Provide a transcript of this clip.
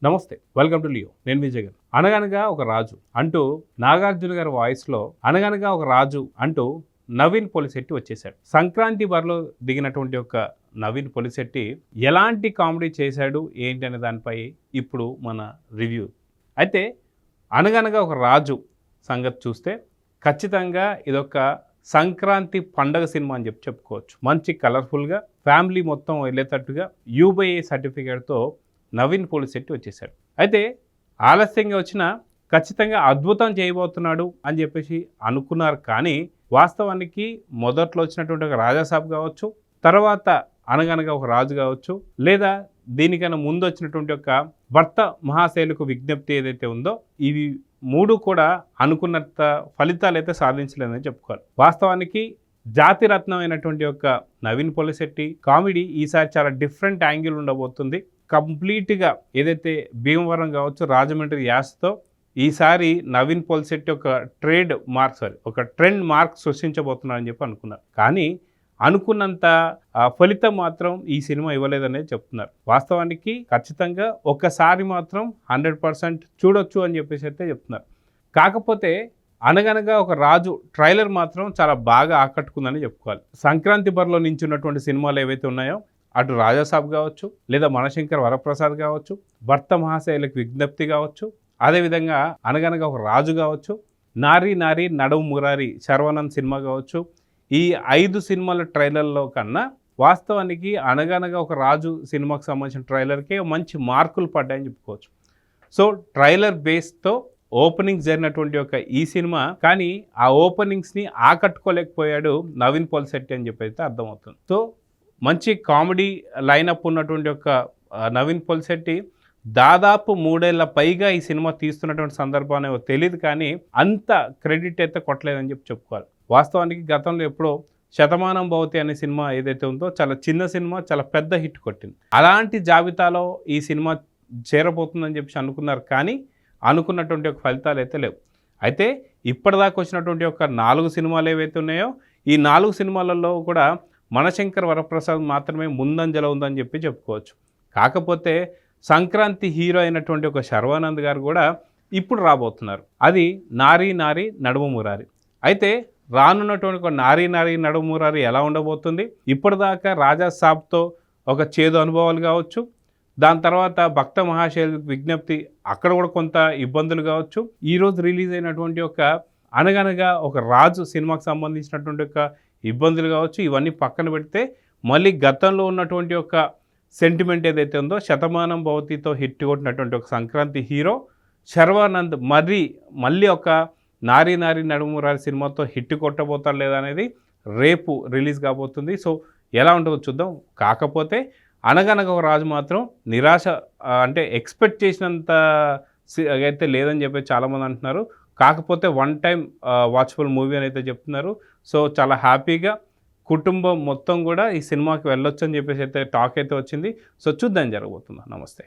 నమస్తే, welcome to Leo. నేను విజయ్ గారు. అనగనగా ఒక రాజు అంటూ నాగార్జున గారి వాయిస్లో అనగనగా ఒక రాజు అంటూ నవీన్ పొలిశెట్టి వచ్చేసాడు. సంక్రాంతి బరిలో దిగినటువంటి ఒక నవీన్ పొలిశెట్టి ఎలాంటి కామెడీ చేశాడు ఏంటి అనే దానిపై ఇప్పుడు మన రివ్యూ. అయితే అనగనగా ఒక రాజు సంగతి చూస్తే ఖచ్చితంగా ఇదొక సంక్రాంతి పండగ సినిమా అని చెప్పుకోవచ్చు. మంచి కలర్ఫుల్గా ఫ్యామిలీ మొత్తం వెళ్ళేటట్టుగా యూబీఏ సర్టిఫికేట్తో నవీన్ పొలిశెట్టి వచ్చేసాడు. అయితే ఆలస్యంగా వచ్చినా ఖచ్చితంగా అద్భుతం చేయబోతున్నాడు అని చెప్పేసి అనుకున్నారు. కానీ వాస్తవానికి మొదట్లో వచ్చినటువంటి ఒక రాజాసాబ్ కావచ్చు, తర్వాత అనగనగా ఒక రాజు కావచ్చు, లేదా దీనికన్నా ముందు వచ్చినటువంటి ఒక భర్త మహాశైలకు విజ్ఞప్తి ఏదైతే ఉందో, ఇవి మూడు కూడా అనుకున్నంత ఫలితాలు అయితే సాధించలేదని చెప్పుకోవాలి. వాస్తవానికి జాతిరత్నం అయినటువంటి ఒక నవీన్ పొలిశెట్టి కామెడీ ఈసారి చాలా డిఫరెంట్ యాంగిల్ ఉండబోతుంది. కంప్లీట్గా ఏదైతే భీమవరం కావచ్చు, రాజమండ్రి యాసతో ఈసారి నవీన్ పొలిశెట్టి ఒక ట్రెండ్ మార్క్ సృష్టించబోతున్నారని చెప్పి అనుకున్నారు. కానీ అనుకున్నంత ఫలితం మాత్రం ఈ సినిమా ఇవ్వలేదనేది చెప్తున్నారు. వాస్తవానికి ఖచ్చితంగా ఒక్కసారి మాత్రం 100% చూడొచ్చు అని చెప్పేసి అయితే చెప్తున్నారు. కాకపోతే అనగనగా ఒక రాజు ట్రైలర్ మాత్రం చాలా బాగా ఆకట్టుకుందని చెప్పుకోవాలి. సంక్రాంతి బరిలో నించున్నటువంటి సినిమాలు ఏవైతే ఉన్నాయో, అటు రాజాసాబ్ కావచ్చు, లేదా మనశంకర్ వరప్రసాద్ కావచ్చు, భర్త మహాశైలకు విజ్ఞప్తి కావచ్చు, అదేవిధంగా అనగనగా ఒక రాజు కావచ్చు, నారీ నారీ నడుము మురారి శర్వానంద్ సినిమా కావచ్చు, ఈ 5 సినిమాల ట్రైలర్లో కన్నా వాస్తవానికి అనగనగా ఒక రాజు సినిమాకు సంబంధించిన ట్రైలర్కే మంచి మార్కులు పడ్డాయని చెప్పుకోవచ్చు. సో ట్రైలర్ బేస్తో ఓపెనింగ్స్ జరిగినటువంటి ఒక ఈ సినిమా, కానీ ఆ ఓపెనింగ్స్ని ఆకట్టుకోలేకపోయాడు నవీన్ పొలిశెట్టి అని చెప్పి అయితే అర్థమవుతుంది. సో మంచి కామెడీ లైనప్ ఉన్నటువంటి ఒక నవీన్ పొలిశెట్టి దాదాపు 3 ఏళ్ల పైగా ఈ సినిమా తీస్తున్నటువంటి సందర్భాన్ని తెలియదు, కానీ అంత క్రెడిట్ అయితే కొట్టలేదని చెప్పుకోవాలి. వాస్తవానికి గతంలో ఎప్పుడో శతమానం భవతి అనే సినిమా ఏదైతే ఉందో చాలా చిన్న సినిమా, చాలా పెద్ద హిట్ కొట్టింది. అలాంటి జాబితాలో ఈ సినిమా చేరబోతుందని చెప్పి అనుకున్నారు, కానీ అనుకున్నటువంటి ఒక ఫలితాలు అయితే లేవు. అయితే ఇప్పటిదాకా వచ్చినటువంటి ఒక 4 సినిమాలు ఏవైతే ఉన్నాయో, ఈ 4 సినిమాలలో కూడా మనశంకర్ వరప్రసాద్ మాత్రమే ముందంజలో ఉందని చెప్పి చెప్పుకోవచ్చు. కాకపోతే సంక్రాంతి హీరో అయినటువంటి ఒక శర్వానంద్ గారు కూడా ఇప్పుడు రాబోతున్నారు. అది నారీ నారీ నడుము మురారి. అయితే రానున్నటువంటి ఒక నారీ నారీ నడుము మురారి ఎలా ఉండబోతుంది? ఇప్పటిదాకా రాజాసాబ్తో ఒక చేదు అనుభవాలు కావచ్చు, దాని తర్వాత భక్త మహాశైల విజ్ఞప్తి అక్కడ కూడా కొంత ఇబ్బందులు కావచ్చు, ఈరోజు రిలీజ్ అయినటువంటి ఒక అనగనగా ఒక రాజు సినిమాకు సంబంధించినటువంటి ఒక ఇబ్బందులు కావచ్చు, ఇవన్నీ పక్కన పెడితే మళ్ళీ గతంలో ఉన్నటువంటి ఒక సెంటిమెంట్ ఏదైతే ఉందో, శతమానం భవతితో హిట్ కొట్టినటువంటి ఒక సంక్రాంతి హీరో శర్వానంద్ మళ్ళీ ఒక నారీ నారీ నడుమురారి సినిమాతో హిట్ కొట్టబోతారు లేదా అనేది రేపు రిలీజ్ కాబోతుంది. సో ఎలా ఉంటుందో చూద్దాం. కాకపోతే అనగనగా ఒక రాజు మాత్రం నిరాశ, అంటే ఎక్స్పెక్ట్ చేసినంత అయితే లేదని చెప్పి చాలామంది అంటున్నారు. కాకపోతే వన్ టైం వాచ్ఫుల్ మూవీ అని అయితే చెప్తున్నారు. సో చాలా హ్యాపీగా కుటుంబం మొత్తం కూడా ఈ సినిమాకి వెళ్ళొచ్చు అని చెప్పేసి అయితే టాక్ అయితే వచ్చింది. సో చూద్దాం జరగబోతుందా. నమస్తే.